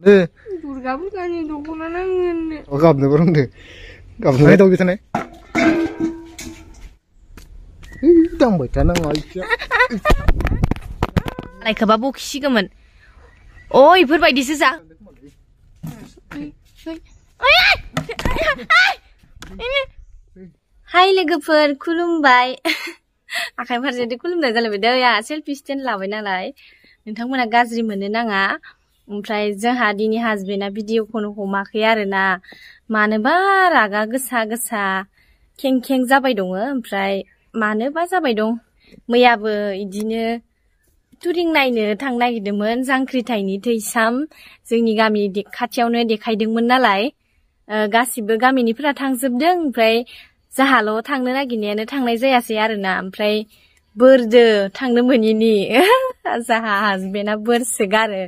दुर्गा फुजानि दख'ना नांगोन गाबनोबो रोंदो गाबनो दं बिथाने दांबाय थानाङा नायखोबा बखिसिगौमोन अ इफोरबायदिसो जा हाय लोगोफोर खुलुमबाय आखाइ फारसेजों खुलुमनाय जालायबाय दै आंहा सेल्फि स्टेन्ड लाबाय नालाय नोंथांमोना गाज्रि मोनो नाङा ओमफ्राय जोंहा दिनै हासबेन्डआ भिडिअखौनो हमाखै आरोना मानोबा रागा गोसा गोसा खें खें जाबाय दङ ओमफ्राय मानोबा जाबाय दं मैयाबो इदिनो टुरिं नायनो थांनो नागिरदोंमोन जांख्रिथायनि थैसाम जोंनि गामि खाथियावनो देखायदोंमोन नालाय गासिबो गामिनिफोरा थांजोबदों ओमफ्राय जाहाल' थांनो नागिरनायानो थांनाय जायासै आरोना ओमफ्राय बोरदो थांनो मोनिनि जाहा हासबेन्डआ बोरसो गारो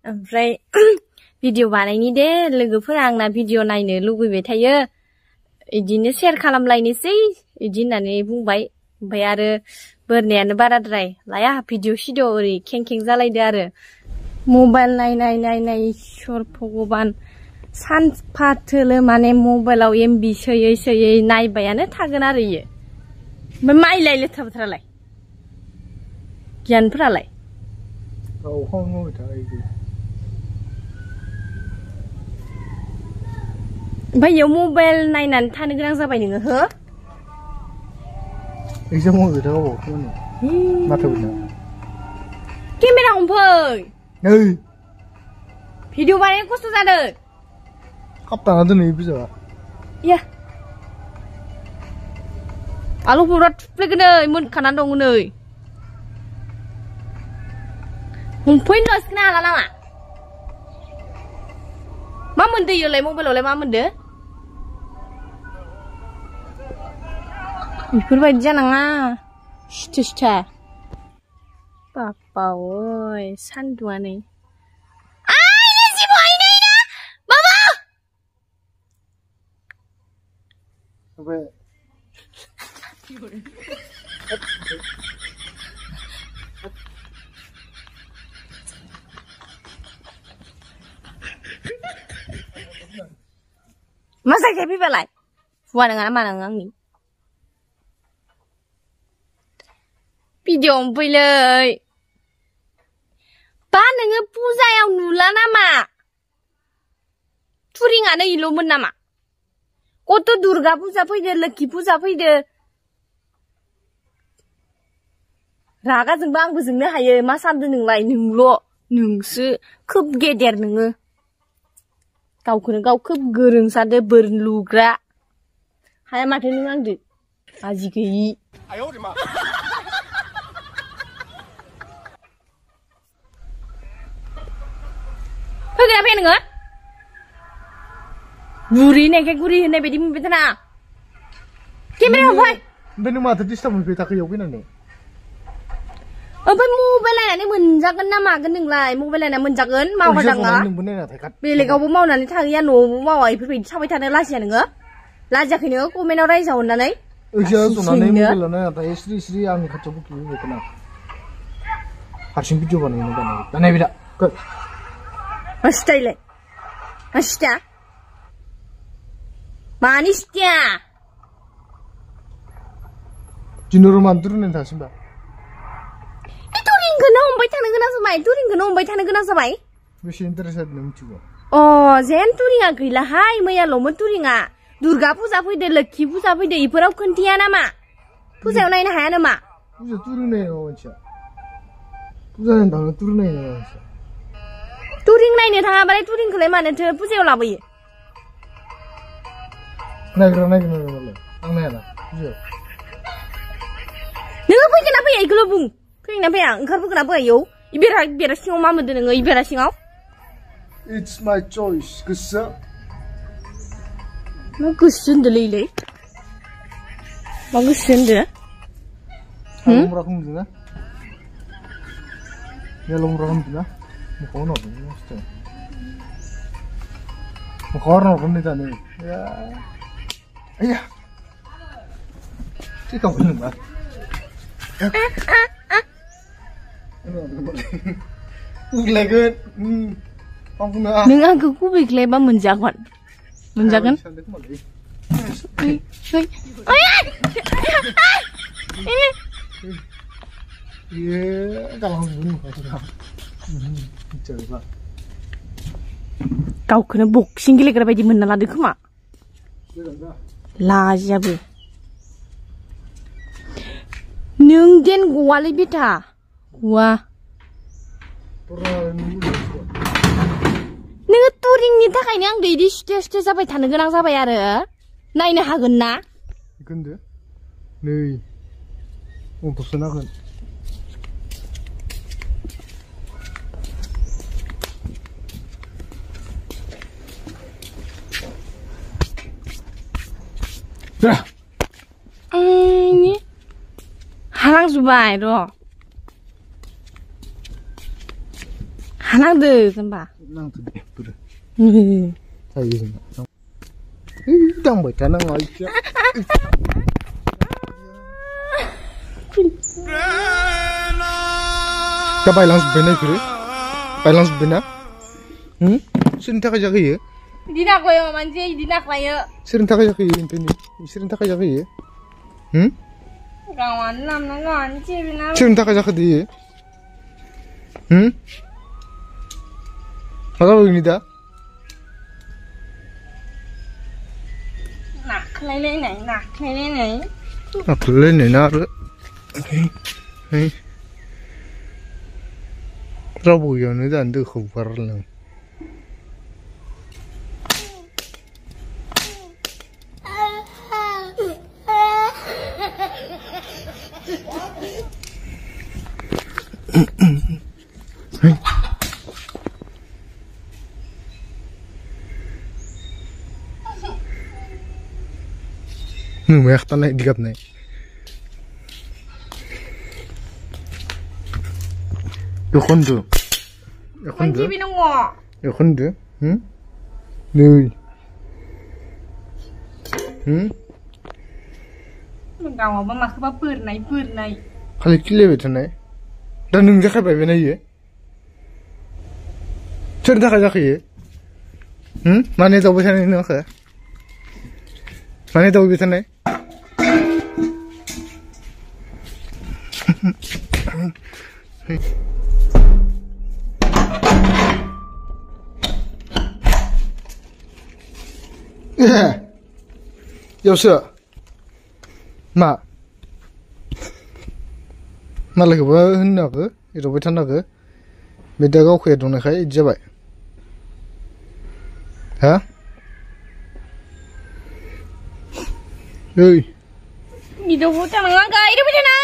ओमफ्राय भिडिअ बानायनि दे लोगोफोरा आंना भिडिअ नायनो लुगैबाय थायो इदिनो शेयार खालामलायनोसै इदि होननानै बुंबाय ओमफ्राय आरो बोरनायानो बाराद्राय लाया भिडिअ सिडिअ ओरै खें खें जालायदो आरो मबाइल नायनाय इसोर भगबान सानफाथोलो माने मबाइलाव एमबि सोयै नायबायानो थागोन आरो इयो ओमफ्राय माइलाय लेथ्रा बाथ्रालाय गियानफोरालाय ओमफ्राय इयाव मबाइल नायनानै थानो गोनां जाबाय नोङो हो एगजाम होबाय था गावखौ माथो बुंनो केमेरा हमफै नै भिडिअ बानायनो खस्थ' जादों खाबथाना दोनै बिजाबा या आलुफोरा थुफ्लेगोन नै मोनखानानै दङ नै हमफैनो सिखोना हाला नामा मा मोनदो इयोलाय मबाइलावलाय मा मोनदो बेफोरबायदि जानाङा सिथा बापा ओइ सान्दुङा नै मा जायगाया फैबालाय हुवा नङा मा नङा आंनि भिडिअ हमफैलै बा नोङो पुजायाव नुला नामा टुरिंआनो इल'मोन नामा कत दुर्गा फुजा फैदो लोखि फुजा फैदो रागा जोंबा आंबो जोंनो हायो मा सानदो नोंलाय नोंसो खोब गेदेर नोङो गावखौनो गाव खोब गोरों सानदो बोर लुग्रा हाया माथो नों आंदो आजि गैयि फैगोना फैया नोङो गुरि होननायखाय गुरि होननाय बायदि मोनबाय थाना केमेरा हमफै ओमफ्राय नों माथो डिस्टार्ब मोनफैबाय थाखो इयाव फैनानै ओमफ्राय मबाइल नायनानै मोनजागोन ना मागोन नोंलाय मबाइल नायना मोनजागोन मावा दाङा बेलेगावबो मावनानै थाहैया न'आवबो मावा इफोरबायदि थाबाय थानो लाजिया नोङो लाजियाखै नोङो कमेन्टआव रायजाहरनानै मबाइलाव नायना थायो स्रि आंनि खाथियाव बुखिबाय खोना हारसिं भिडिअ बानायबाय दा मा सिथाइलाय मा सिथा मानि सिथिया दिनर मान दुरुनानै थासिनबा टुरिंखौनो हमबाय थानो गोनां जाबाय बेसे इन्टारेस्ट जादों नों मिथिगौ अ जेन टुरिंआ गैलाहाय मैयाल'मोन टुरिंआ दुर्गा फुजा फैदो लोखि फुजा फैदो इफोराव खोन्थिया नामा फुजायाव नायनो हाया नामा फुजा टुरिं नायनो मानसिया फुजा नायनो थाङो टुरिं नायनो मानसिया टुरिं नायनो थाङाबालाय टुरिंखौलाय मानोथो फुजायाव लाबोयो नायग्रा नालाय आं नायाना फुजायाव नोङो फैगोन ना फैया इखौल' बुं फैगोन ना फैया ओंखारबोगोन ना फैया इयाव बेरा सिङाव मा मोनदों नोङो बेरा सिङाव It's my choice गोसो मा गोसो होनदोलै मा गोसो होनदो लombrah kumduna ya lombrah kumduna mukono mesti mukono kumduna nih ya ayah sih kamu ini mbak lagi नों आंखौ खुबैख्लायबा मोनजागोन मोनजागोन गावखौनो बक्सिं गेलेग्रा बायदि मोनना लादो खोमा लाजियाबो नों देन गवालै बेटा गवा नोङो तुरिंनि थाखायनो आं दैदि सुथे सुथे जाबाय थानो गोनां जाबाय आरो नायनो हागोन ना खोन्दो नै अबसो नागोन हानांजोब्बाय र' हानांदो जेनबा नांथ'दे बोरो जायो जोंना दांबाय थानाङा इसे दा बायलांजोब्बायना इफोरो बायलांजोब्बायना सोरनि थाखाय जाखोयो बिदि नाख्लायो मानसि बिदि नाख्लायो सोरनि थाखाय जाखोयो ओमफ्राय बिसोरनि थाखाय जाखोयो गावानो लामनांगोन जेबोना सोरनि थाखाय जाखो इयो मा जाबाय दा नाख्लायलायनाय ना आरो रावबो गैयावनो दानो दोखौ गारलां नुबाय थानाय इदि गाबनाय एखनदो नै गावाबा माखौबा बोरनाय खालि खिलायबाय थानाय दा नों जाखायबाय बे नायो सोरनि थाखाय जाखोयो माने दावबाय थानाय नोंखो माने दावबाय थानाय यावसो मा मालायखौबो होननागो एदावबाय थानागो बे दा गावखौ एदावनायखाय इदि जाबाय हा ओइ एदावबाय थानाङा गायदावबाय थाना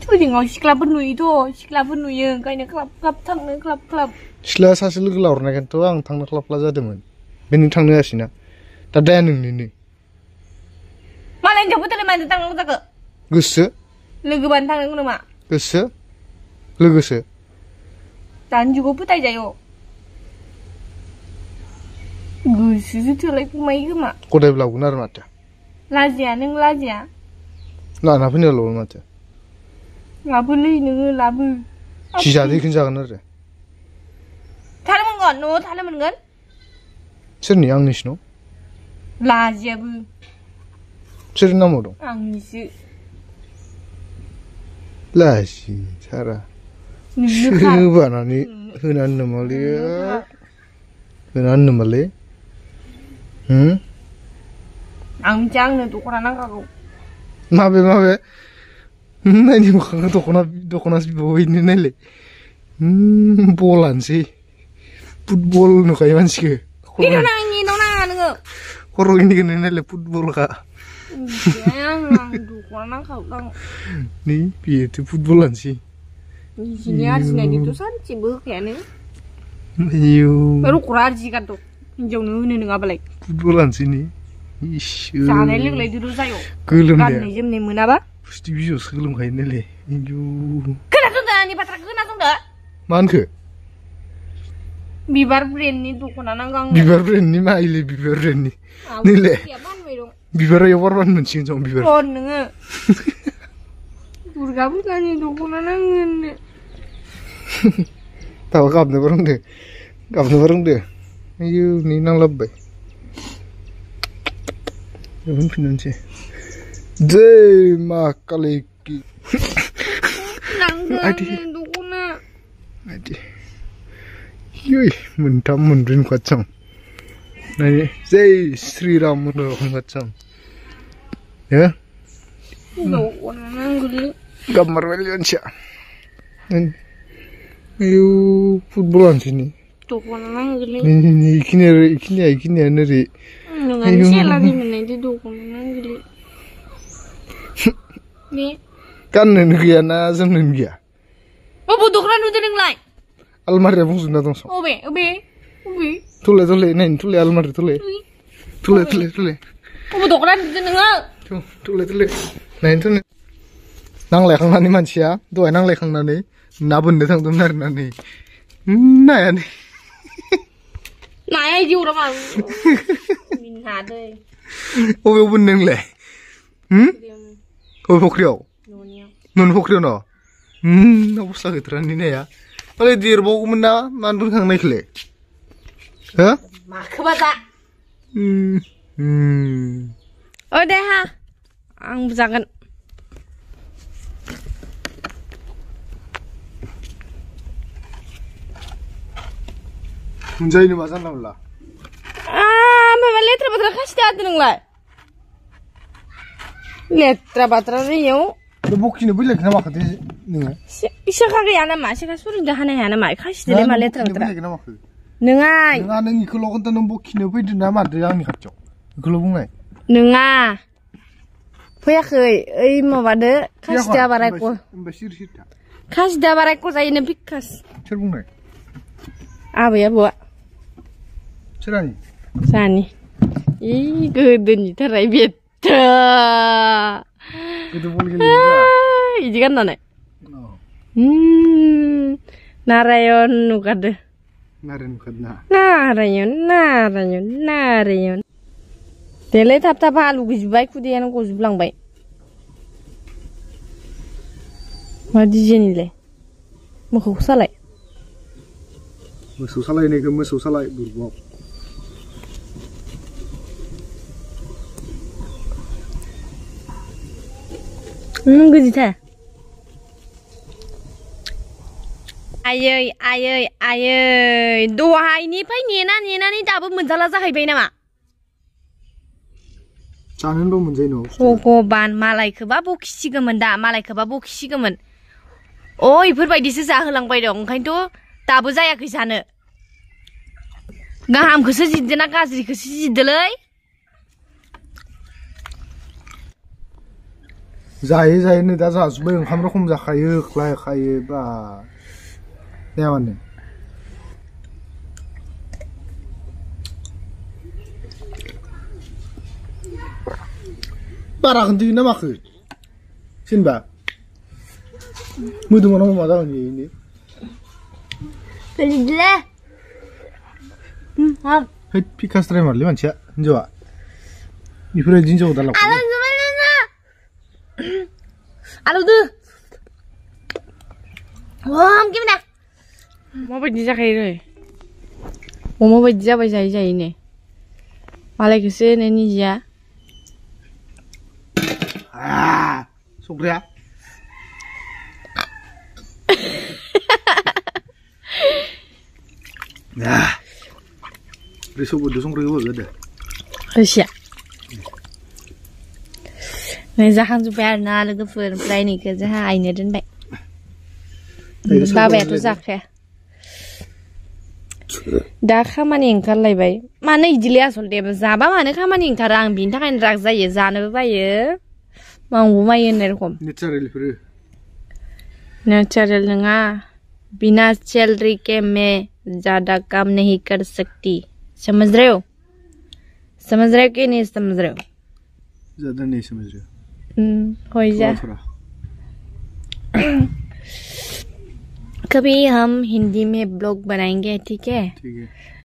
तुरिंआव सिख्लाफोर नुयो ओंखायनो ख्लाब ख्लाब थांनो ख्लाब ख्लाब सिख्ला सासे लोगो लाहरनायखायनोथ' आं थांनो ख्लाब ख्लाब जादोंमोन बे नों थांनो हायासैना दा दाया नोंनिनो मालायनि थांबाथाय मानो थांनांगौ जाखो गोसो लोगोबानो थांनांगौ नामा गोसो लोगोसो दानि जुगाव फोथायजायो गोसोसो थोलाय खुमायो खोमा गदायबो लाबोगोन आरो माथो लाजिया नों लाजिया लाना फैनायल' माथो लाबोलै नोङो लाबो सिजादो इखौनो जागोन आरो थानो मोनगोन न'आव थानो मोनगोन सोरनि आंनिसिनाव लाजियाबो सोरनि नामाव दं आंनिसो लाजिथारा बानानै होनानै नामालै होनानै नामालै आं मिथिया आंनो दख'ना नांखागौ माबे नायनि मोखांखौ दख'नासो बिबावैनो नायलाय बलानोसै फुटबल नुखायो मानसिखौ खर' गिदिंनो नायलाय फुटबलखा दख'ना नांखागौ नै बेयोथ' फुटबलानोसै निजिनि आरजिनायनिथ' सानसेबो होखायानो आयौ रख'रा आरजिगारद' हिनजावनो होनो नङाबालाय फुटबलानोसै नै जानाय लोंनाय दुरु जायो गोलोमनाया गाननाय जोमनाय मोनाबा फुस्थि बिजौसो गोलोमखायो नायलाय आयौ खोनासंदो आंनि बाथ्राखौ खोनासंदो मा होनखो बिबार ब्रेन्डनि दख'ना नांगौ आंनो बिबार ब्रेन्डनि मा इले बिबार ब्रेन्डनि नैलाय बिबारा एवारबानो मोनसिगोन जों बिबार अ नोङो दुर्गा फुजानि दख'ना नांगोन दाबा गाबनोबो रोंदो आयौ नै नांलाबबाय होनफिननोसै जय मा काली की नांगोन दख'ना आदि योय मोनथाम मोनब्रै नुखादों नाय जय श्रीराम होनखादों हो दख'ना नांगोन गाबमारबाय मानसिया आयौ फुटबल आनोसै नै दख'ना नांगोन इखिनिया नोरै नोंहानि सेलारि मोननायदो दख'ना नांगोन ने गाननोनो गैयाना जोमनोनो गैया अबाव दख'ना नुदों नोंलाय अलमारिया बुंजोबना दं सं अबे थले नायनो थले अलमारि थले अबाव दख'ना नुदों नोङो थले नायनो थले नांलायखांनानै मानसिया दहाय नांलायखांनानै ना बोननो थांदोंमोन आरोना नै नायानो नाया इदि अरा मा मिनहा दै अबेयाव बोननो नोंलाय अबे फख्रियाव न'नि फख्रियाव न' अबस्था गैथारानि नाया मालाय देरबावगौमोन ना मानो बोनखांनायखौलाय हो माखोबा दा ओ दे हा आंबो जागोन मोनजायो नामा जानला मोनला माबा लेथ्रा बाथ्रा खासिदा होदो नोंलाय लेथ्रा बाथ्रा रोङियाव बखिनो बैलायखो ना माखो दे नोङो इसेखा गैया नामा इसेखा सुरुंजो हानाय हाया नामा खासिदोलै मा लेथ्रा बाथ्रा नोङा नों इखौल' खोन्था नों बखिनो फैदो ना मादो आंनि खाथियाव इखौल' बुंनाय नोङा फैयाखै ओइ माबादो खासिदा बारायख' खासिदा बारायख' जायोनो बिकास सोर बुंनाय आबै आबौआ सोरानि जानि इ गोदोनि थाराय बेथा गोदो बल गेलेयोब्रा इदि गाननानै नारायण नुगारदो नारायण देलै थाब थाब आलु गैजोब्बाय खुदैयानो गजोबलांबाय मा डिजाइननिलाय मोखौखौ सालाय मोसौ सालायनायखौ मोसौ सालाय बुरबाव गोजिथा आयै दहायनिफ्राय नेनानै दाबो मोनजाला जाहैबाय नामा जानोल' मोनजायो न' भगबान मालायखौबा बखिसिगौमोन दा अ इफोरबायदिसो जाहोलांबाय दं ओंखायनोथ' दाबो जायाखै जानो गाहामखौसो जिदो ना गाज्रिखौसो जिदोलै जायो नै दा जाजोब्बाय ओंखाम रखम जाखायो खायो बा जाया माने बारा खोन्थायो ना माखो जेनेबा मोदोमाव मा जागोन बेनो हैद फिकासद्राय मारलै मानसिया हिनजावा बेफोरबायदि हिनजाव दा लांफायो आलौदो gimana माबायदि जाखायो माबायदि जाबाय जायै मालायखौसो निजिया संग्राया Risau संग्राया होबाय दे होसिया नै जाखांजोब्बाय आरोना लोगोफोर ओमफ्राय नैखौ जोंहा आइनो दोनबाय बाबायाथ' जाखाया दा खामानि ओंखारलायबाय मानो इदिलै आसलथे जाबा मानो खामानि ओंखारा आं बिनि थाखायनो राग जायो जानोबो बायो मावनोबो बायो होननाय रखम नेचुरल नङा बिना सैलरी के मैं ज्यादा काम नहीं कर सकती समझ रहे हो कि नहीं समझ रहे हो ज्यादा नहीं समझ रहे हो हो जा कभी हम हिंदी में ब्लॉग बनाएंगे ठीक है